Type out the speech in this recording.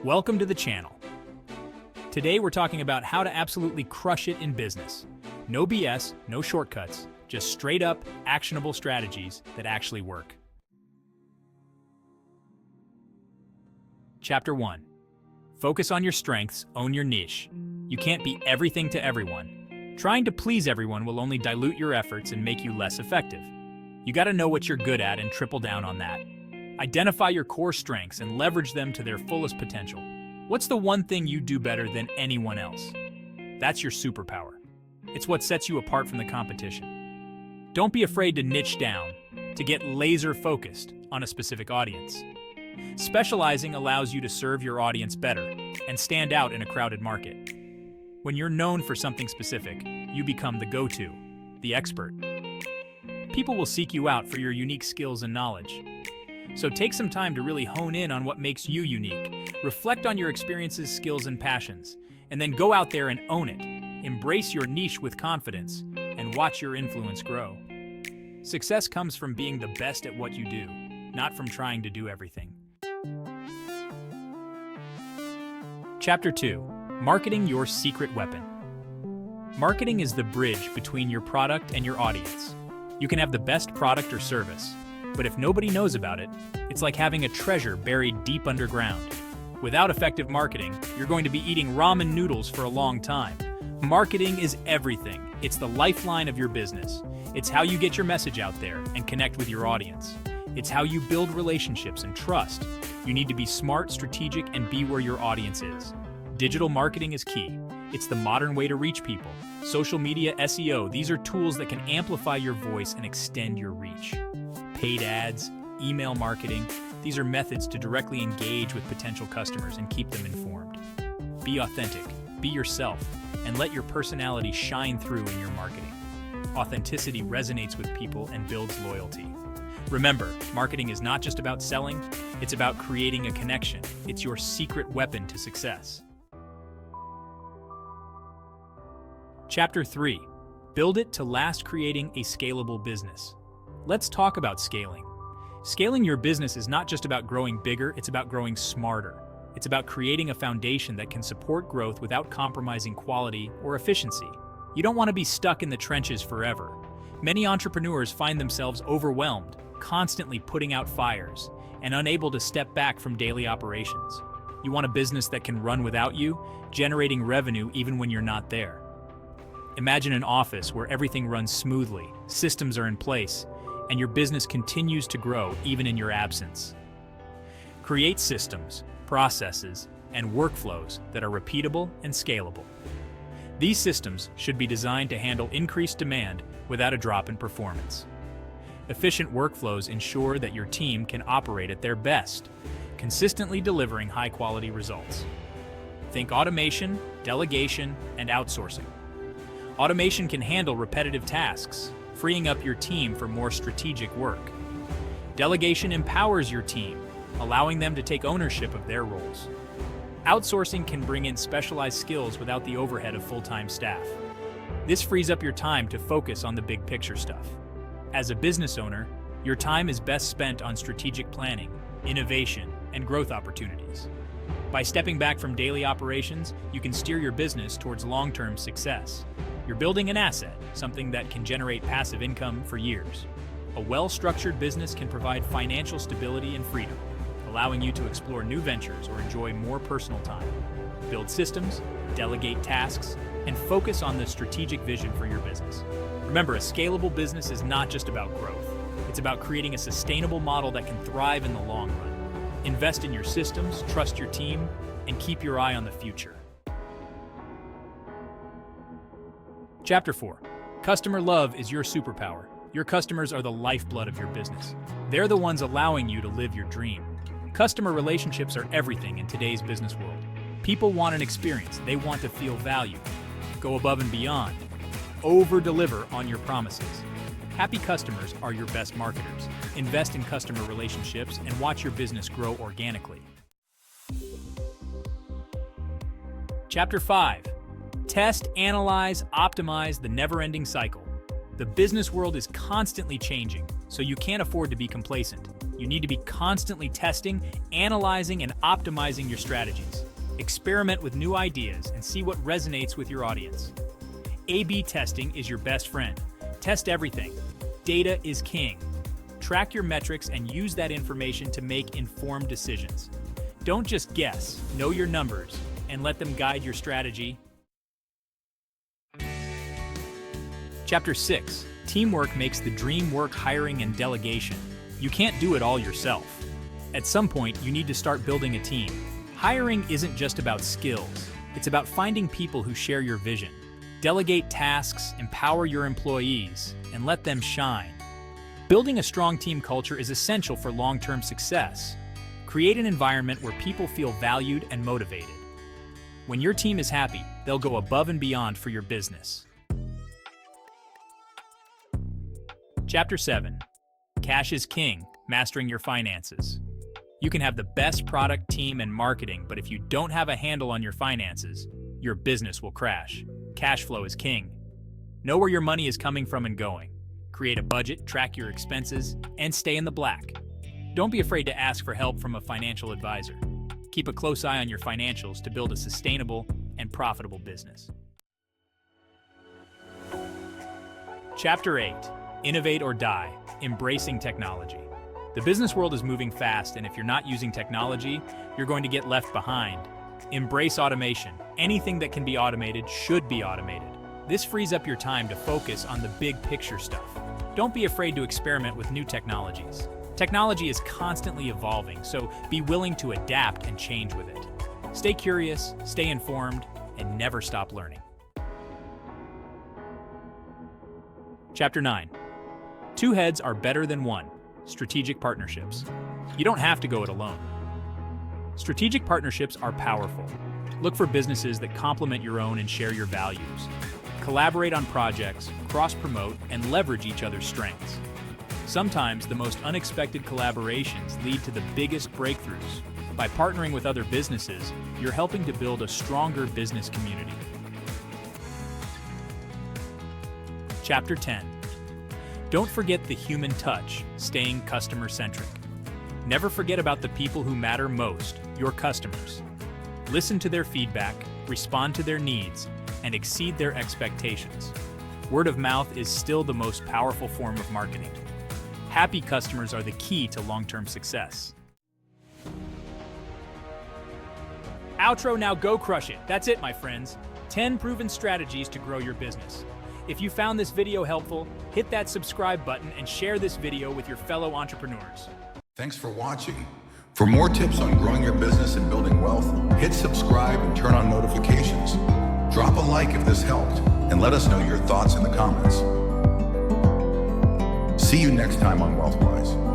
Welcome to the channel. Today we're talking about how to absolutely crush it in business. No BS, no shortcuts, just straight up, actionable strategies that actually work. Chapter 1. Focus on your strengths, own your niche. You can't be everything to everyone. Trying to please everyone will only dilute your efforts and make you less effective. You gotta know what you're good at and triple down on that. Identify your core strengths and leverage them to their fullest potential. What's the one thing you do better than anyone else? That's your superpower. It's what sets you apart from the competition. Don't be afraid to niche down, to get laser focused on a specific audience. Specializing allows you to serve your audience better and stand out in a crowded market. When you're known for something specific, you become the go-to, the expert. People will seek you out for your unique skills and knowledge. So take some time to really hone in on what makes you unique. Reflect on your experiences, skills, and passions, and then go out there and own it. Embrace your niche with confidence and watch your influence grow. Success comes from being the best at what you do, not from trying to do everything. Chapter 2. Marketing your secret weapon. Marketing is the bridge between your product and your audience. You can have the best product or service, but if nobody knows about it, it's like having a treasure buried deep underground. Without effective marketing, you're going to be eating ramen noodles for a long time. Marketing is everything. It's the lifeline of your business. It's how you get your message out there and connect with your audience. It's how you build relationships and trust. You need to be smart, strategic, and be where your audience is. Digital marketing is key. It's the modern way to reach people. Social media, SEO, these are tools that can amplify your voice and extend your reach. Paid ads, email marketing, these are methods to directly engage with potential customers and keep them informed. Be authentic, be yourself, and let your personality shine through in your marketing. Authenticity resonates with people and builds loyalty. Remember, marketing is not just about selling, it's about creating a connection. It's your secret weapon to success. Chapter 3. Build it to last, creating a scalable business. Let's talk about scaling. Scaling your business is not just about growing bigger, it's about growing smarter. It's about creating a foundation that can support growth without compromising quality or efficiency. You don't want to be stuck in the trenches forever. Many entrepreneurs find themselves overwhelmed, constantly putting out fires, and unable to step back from daily operations. You want a business that can run without you, generating revenue even when you're not there. Imagine an office where everything runs smoothly, systems are in place, and your business continues to grow even in your absence. Create systems, processes, and workflows that are repeatable and scalable. These systems should be designed to handle increased demand without a drop in performance. Efficient workflows ensure that your team can operate at their best, consistently delivering high-quality results. Think automation, delegation, and outsourcing. Automation can handle repetitive tasks, freeing up your team for more strategic work. Delegation empowers your team, allowing them to take ownership of their roles. Outsourcing can bring in specialized skills without the overhead of full-time staff. This frees up your time to focus on the big picture stuff. As a business owner, your time is best spent on strategic planning, innovation, and growth opportunities. By stepping back from daily operations, you can steer your business towards long-term success. You're building an asset, something that can generate passive income for years. A well-structured business can provide financial stability and freedom, allowing you to explore new ventures or enjoy more personal time. Build systems, delegate tasks, and focus on the strategic vision for your business. Remember, a scalable business is not just about growth. It's about creating a sustainable model that can thrive in the long run. Invest in your systems, trust your team, and keep your eye on the future. Chapter 4. Customer love is your superpower. Your customers are the lifeblood of your business. They're the ones allowing you to live your dream. Customer relationships are everything in today's business world. People want an experience. They want to feel valued. Go above and beyond. Over-deliver on your promises. Happy customers are your best marketers. Invest in customer relationships and watch your business grow organically. Chapter 5. Test, analyze, optimize the never-ending cycle. The business world is constantly changing, so you can't afford to be complacent. You need to be constantly testing, analyzing, and optimizing your strategies. Experiment with new ideas and see what resonates with your audience. A/B testing is your best friend. Test everything. Data is king. Track your metrics and use that information to make informed decisions. Don't just guess, know your numbers, and let them guide your strategy. Chapter 6. Teamwork makes the dream work. Hiring and delegation. You can't do it all yourself. At some point, you need to start building a team. Hiring isn't just about skills. It's about finding people who share your vision. Delegate tasks, empower your employees, and let them shine. Building a strong team culture is essential for long-term success. Create an environment where people feel valued and motivated. When your team is happy, they'll go above and beyond for your business. Chapter 7. Cash is king, mastering your finances. You can have the best product, team, and marketing, but if you don't have a handle on your finances, your business will crash. Cash flow is king. Know where your money is coming from and going. Create a budget, track your expenses, and stay in the black. Don't be afraid to ask for help from a financial advisor. Keep a close eye on your financials to build a sustainable and profitable business. Chapter 8. Innovate or die, embracing technology. The business world is moving fast, and if you're not using technology, you're going to get left behind. Embrace automation. Anything that can be automated should be automated. This frees up your time to focus on the big picture stuff. Don't be afraid to experiment with new technologies. Technology is constantly evolving, so be willing to adapt and change with it. Stay curious, stay informed, and never stop learning. Chapter 9. Two heads are better than one. Strategic partnerships. You don't have to go it alone. Strategic partnerships are powerful. Look for businesses that complement your own and share your values. Collaborate on projects, cross-promote, and leverage each other's strengths. Sometimes the most unexpected collaborations lead to the biggest breakthroughs. By partnering with other businesses, you're helping to build a stronger business community. Chapter 10. Don't forget the human touch, staying customer-centric. Never forget about the people who matter most, your customers. Listen to their feedback, respond to their needs, and exceed their expectations. Word of mouth is still the most powerful form of marketing. Happy customers are the key to long-term success. Outro, now go crush it. That's it, my friends. 10 proven strategies to grow your business. If you found this video helpful, hit that subscribe button and share this video with your fellow entrepreneurs. Thanks for watching. For more tips on growing your business and building wealth, hit subscribe and turn on notifications. Drop a like if this helped, and let us know your thoughts in the comments. See you next time on WealthWise.